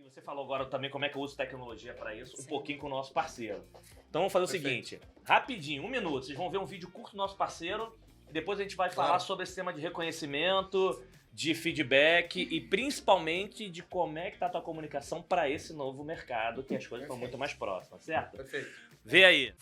você falou agora também como é que eu uso tecnologia para isso, um pouquinho com o nosso parceiro. Então vamos fazer o seguinte, rapidinho, 1 minuto, vocês vão ver um vídeo curto do nosso parceiro, e depois a gente vai falar sobre esse tema de reconhecimento, de feedback e principalmente de como é que tá a tua comunicação para esse novo mercado, que as coisas estão muito mais próximas, certo? Perfeito. Vê aí.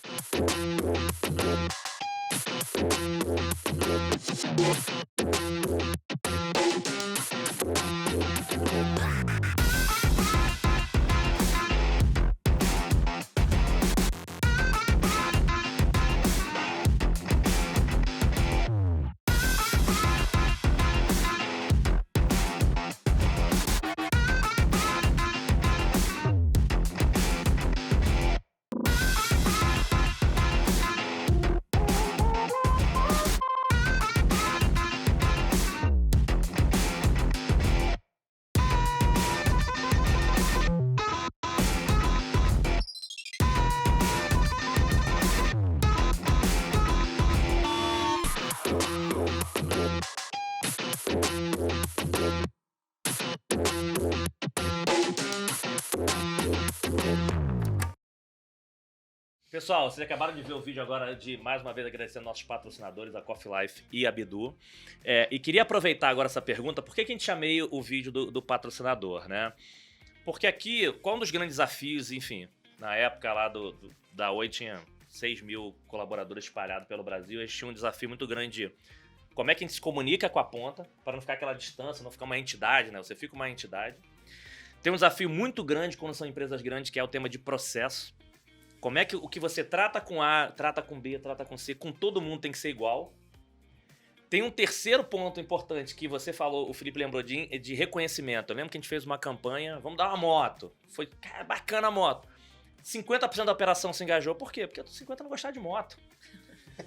Pessoal, vocês acabaram de ver o vídeo agora de, mais uma vez, agradecendo nossos patrocinadores, a Coffee Life e a Bidu. E queria aproveitar agora essa pergunta, por que a gente chamei o vídeo do patrocinador, né? Porque aqui, qual um dos grandes desafios, enfim, na época lá da Oi tinha 6 mil colaboradores espalhados pelo Brasil, eles tinham um desafio muito grande de como é que a gente se comunica com a ponta, para não ficar aquela distância, não ficar uma entidade, né? Você fica uma entidade. Tem um desafio muito grande quando são empresas grandes, que é o tema de processo. Como é que o que você trata com A, trata com B, trata com C, com todo mundo tem que ser igual. Tem um terceiro ponto importante que você falou, o Felipe lembrou de reconhecimento. Eu lembro que a gente fez uma campanha, vamos dar uma moto. Foi bacana a moto. 50% da operação se engajou. Por quê? Porque 50% não gostava de moto.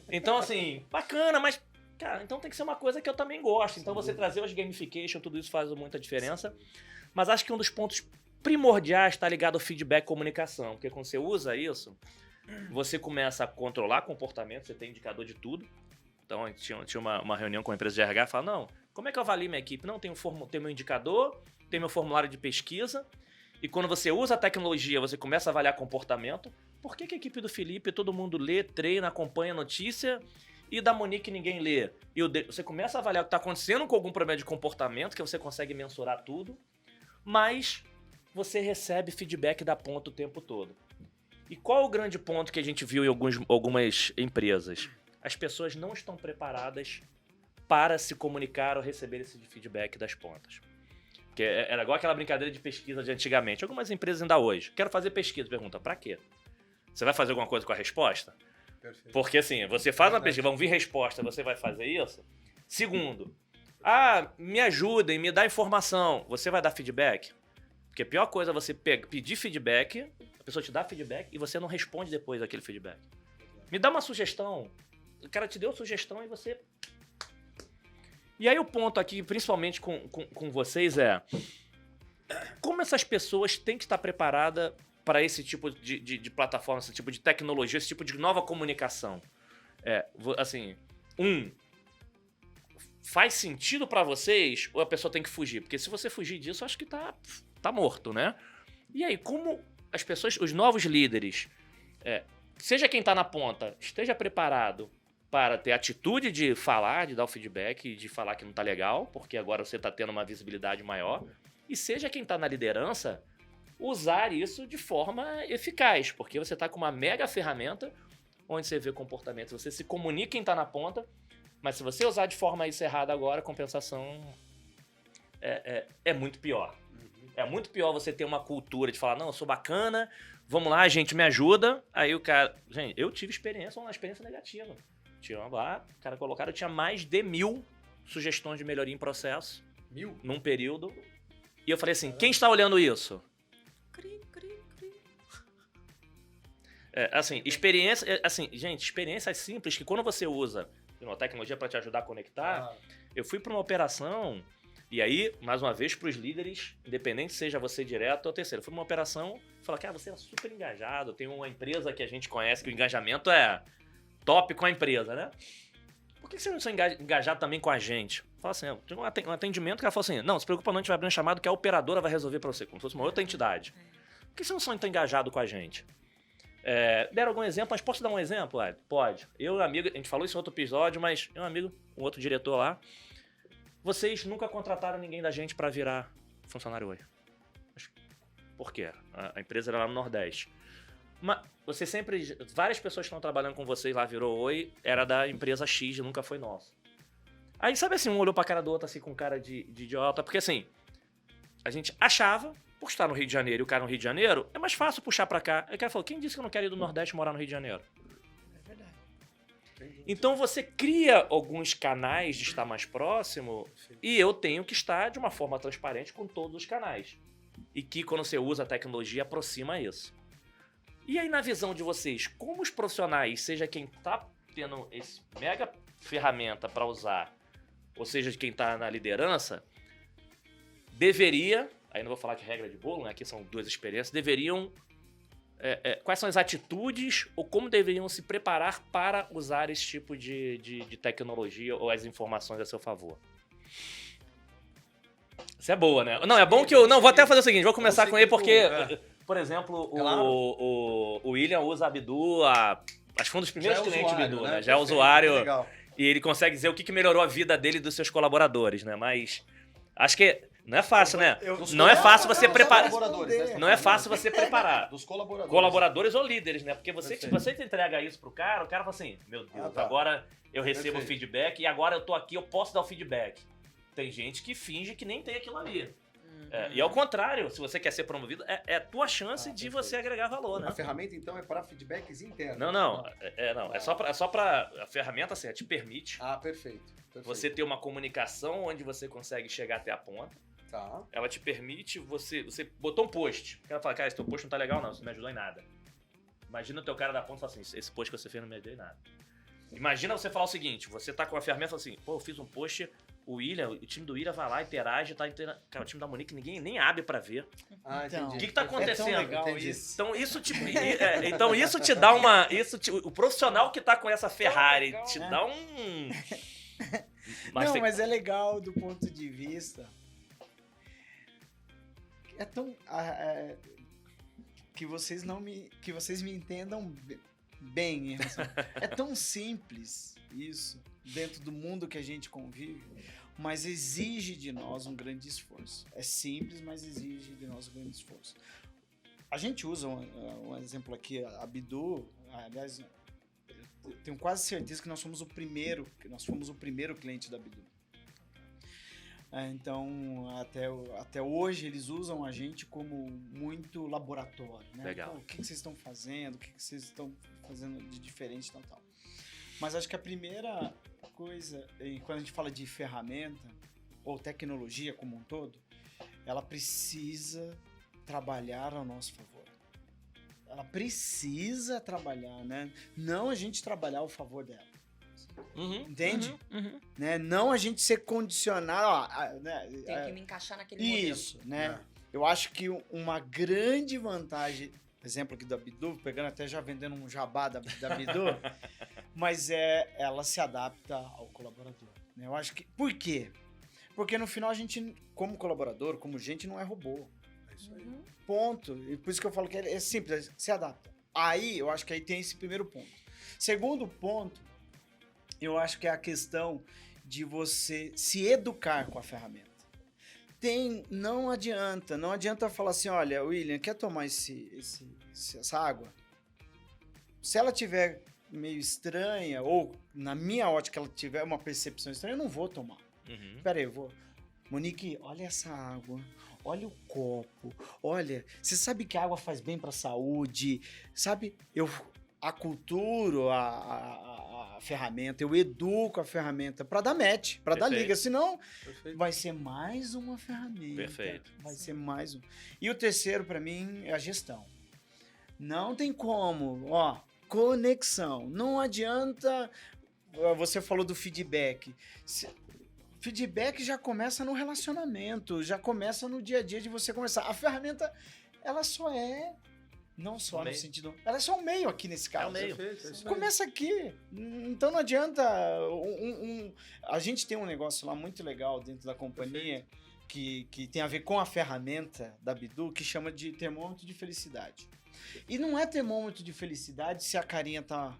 Então, assim, bacana, mas, cara, então tem que ser uma coisa que eu também gosto. Então você trazer os gamification, tudo isso faz muita diferença. Mas acho que um dos pontos primordiais está ligado ao feedback e comunicação, porque quando você usa isso, você começa a controlar comportamento, você tem indicador de tudo. Então, a gente tinha uma reunião com a empresa de RH e fala, não, como é que eu avalio minha equipe? Não, tem meu indicador, tem meu formulário de pesquisa, e quando você usa a tecnologia, você começa a avaliar comportamento. Por que a equipe do Felipe, todo mundo lê, treina, acompanha a notícia, e da Monique ninguém lê? Você começa a avaliar o que está acontecendo com algum problema de comportamento, que você consegue mensurar tudo, mas você recebe feedback da ponta o tempo todo. E qual é o grande ponto que a gente viu em algumas empresas? As pessoas não estão preparadas para se comunicar ou receber esse feedback das pontas. Porque era igual aquela brincadeira de pesquisa de antigamente. Algumas empresas ainda hoje. Quero fazer pesquisa. Pergunta, pra quê? Você vai fazer alguma coisa com a resposta? Perfeito. Porque assim, você faz uma pesquisa, vão vir resposta, você vai fazer isso? Segundo, me ajudem, me dá informação. Você vai dar feedback? Porque a pior coisa é você pedir feedback, a pessoa te dá feedback e você não responde depois daquele feedback. Me dá uma sugestão. O cara te deu sugestão e você... E aí o ponto aqui, principalmente com vocês, é como essas pessoas têm que estar preparadas para esse tipo de plataforma, esse tipo de tecnologia, esse tipo de nova comunicação. Assim, faz sentido para vocês ou a pessoa tem que fugir? Porque se você fugir disso, eu acho que tá morto, né? E aí, como as pessoas, os novos líderes, seja quem tá na ponta, esteja preparado para ter atitude de falar, de dar o feedback, de falar que não tá legal, porque agora você tá tendo uma visibilidade maior, e seja quem tá na liderança, usar isso de forma eficaz, porque você tá com uma mega ferramenta onde você vê comportamento, você se comunica quem tá na ponta, mas se você usar de forma isso errada agora, a compensação é muito pior. É muito pior você ter uma cultura de falar, não, eu sou bacana, vamos lá, gente, me ajuda. Aí o cara... Gente, eu tive uma experiência negativa. Tinha lá, o cara colocaram, eu tinha mais de 1000 sugestões de melhoria em processo. 1000? Num período. E eu falei assim, quem está olhando isso? Assim, experiências simples que quando você usa uma tecnologia para te ajudar a conectar, eu fui para uma operação... E aí, mais uma vez, para os líderes, independente seja você direto ou terceiro, foi uma operação, fala que você era super engajado, tem uma empresa que a gente conhece que o engajamento é top com a empresa, né? por que você não é engajado também com a gente? Fala assim, tem um atendimento que ela falou assim, não, se preocupa não, a gente vai abrir um chamado que a operadora vai resolver pra você, como se fosse uma outra entidade. Por que você não tão engajado com a gente? Deram algum exemplo, mas posso dar um exemplo, Ed? Pode. Eu e um amigo, a gente falou isso em outro episódio, mas eu e um amigo, um outro diretor lá, vocês nunca contrataram ninguém da gente pra virar funcionário Oi. Por quê? A empresa era lá no Nordeste. Mas você sempre... Várias pessoas que estão trabalhando com vocês lá virou Oi, era da empresa X, nunca foi nossa. Aí, sabe assim, um olhou pra cara do outro assim com cara de idiota, porque assim, a gente achava, por estar no Rio de Janeiro e o cara no Rio de Janeiro, é mais fácil puxar pra cá. Aí o cara falou, quem disse que eu não quero ir do Nordeste morar no Rio de Janeiro? É verdade. Então você cria alguns canais de estar mais próximo e eu tenho que estar de uma forma transparente com todos os canais. E que quando você usa a tecnologia aproxima isso. E aí na visão de vocês, como os profissionais, seja quem tá tendo esse mega ferramenta para usar, ou seja, de quem tá na liderança, deveria, aí não vou falar de regra de bolo, né? Aqui são duas experiências, deveriam... quais são as atitudes ou como deveriam se preparar para usar esse tipo de tecnologia ou as informações a seu favor? Isso é boa, né? Não, é bom que eu... Não, vou até fazer o seguinte, vou começar com ele porque, por exemplo, o William usa a Abdu, acho que foi um dos primeiros clientes do Abdu, né? Já é usuário e ele consegue dizer o que melhorou a vida dele e dos seus colaboradores, né? Mas acho que... Não é fácil, né? Não é fácil você preparar. Não é fácil você preparar. Dos colaboradores. Colaboradores ou líderes, né? Porque você entrega isso pro cara, o cara fala assim, meu Deus, agora eu recebo feedback e agora eu tô aqui, eu posso dar o feedback. Tem gente que finge que nem tem aquilo ali. E ao contrário, se você quer ser promovido, é a tua chance de você agregar valor, né? A ferramenta, então, é para feedbacks internos. Não. É só pra... A ferramenta, assim, te permite perfeito. Você ter uma comunicação onde você consegue chegar até a ponta. Tá. Ela te permite, você botou um post. Ela fala, cara, esse teu post não tá legal não, isso não me ajudou em nada. Imagina o teu cara da ponta e fala assim, esse post que você fez não me ajudou em nada. Imagina você falar o seguinte, você tá com a ferramenta e fala assim, pô, eu fiz um post, o time do William vai lá, interage, cara, o time da Monique ninguém nem abre pra ver. Entendi. O que tá acontecendo? É tão legal isso. Então isso te dá uma... o profissional que tá com essa Ferrari te dá um... Mas é legal do ponto de vista... É tão... que vocês me entendam bem. É tão simples isso, dentro do mundo que a gente convive, mas exige de nós um grande esforço. É simples, mas exige de nós um grande esforço. A gente usa um exemplo aqui, a Abdu, aliás, eu tenho quase certeza que nós fomos o primeiro cliente da Abdu. Então, até hoje, eles usam a gente como muito laboratório, né? Legal. O que vocês estão fazendo, o que vocês estão fazendo de diferente, tal. Mas acho que a primeira coisa, quando a gente fala de ferramenta, ou tecnologia como um todo, ela precisa trabalhar ao nosso favor. Ela precisa trabalhar, né? Não a gente trabalhar ao favor dela. Entende? Né? Não a gente ser condicionado. Tem que me encaixar naquele modelo. Isso, né? Eu acho que uma grande vantagem, exemplo aqui da Abdu, pegando até já vendendo um jabá da Abdu, mas ela se adapta ao colaborador. Né? Eu acho que... Por quê? Porque no final a gente, como colaborador, como gente, não é robô. É isso aí. Ponto. E por isso que eu falo que é simples, se adapta. Aí, eu acho que aí tem esse primeiro ponto. Segundo ponto, eu acho que é a questão de você se educar com a ferramenta. Não adianta falar assim, olha, William, quer tomar essa água? Se ela tiver meio estranha, ou na minha ótica ela tiver uma percepção estranha, eu não vou tomar. Pera aí, eu vou... Monique, olha essa água, olha o copo, olha, você sabe que a água faz bem para a saúde, sabe? Eu aculturo a ferramenta, eu educo a ferramenta para dar match, para dar liga, senão vai ser mais uma ferramenta. Perfeito. Vai ser mais um. E o terceiro, para mim, é a gestão. Não tem como, conexão. Não adianta, você falou do feedback. Feedback já começa no relacionamento, já começa no dia a dia de você conversar. A ferramenta, ela só é Não só Um no meio. sentido... Ela é só um meio aqui nesse caso. É um meio. Perfeito, é isso aí. Começa aqui. Então não adianta... A gente tem um negócio lá muito legal dentro da companhia que tem a ver com a ferramenta da Bidu, que chama de termômetro de felicidade. E não é termômetro de felicidade se a carinha tá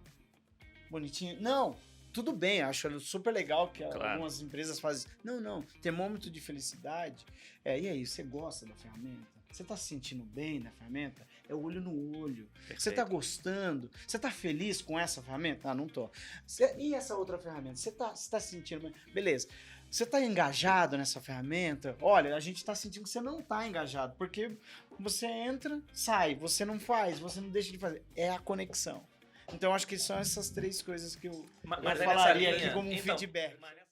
bonitinha. Não, tudo bem, acho super legal que Claro. algumas empresas fazem. Não, termômetro de felicidade. E aí, você gosta da ferramenta? Você tá se sentindo bem na ferramenta? É o olho no olho. Você tá gostando? Você tá feliz com essa ferramenta? Ah, não tô. E essa outra ferramenta? Você tá se sentindo bem? Beleza. Você tá engajado nessa ferramenta? Olha, a gente tá sentindo que você não tá engajado, porque você entra, sai, você não faz, você não deixa de fazer. É a conexão. Então, acho que são essas três coisas que eu Mas é nessa falaria linha. aqui como um Então, feedback. mas nessa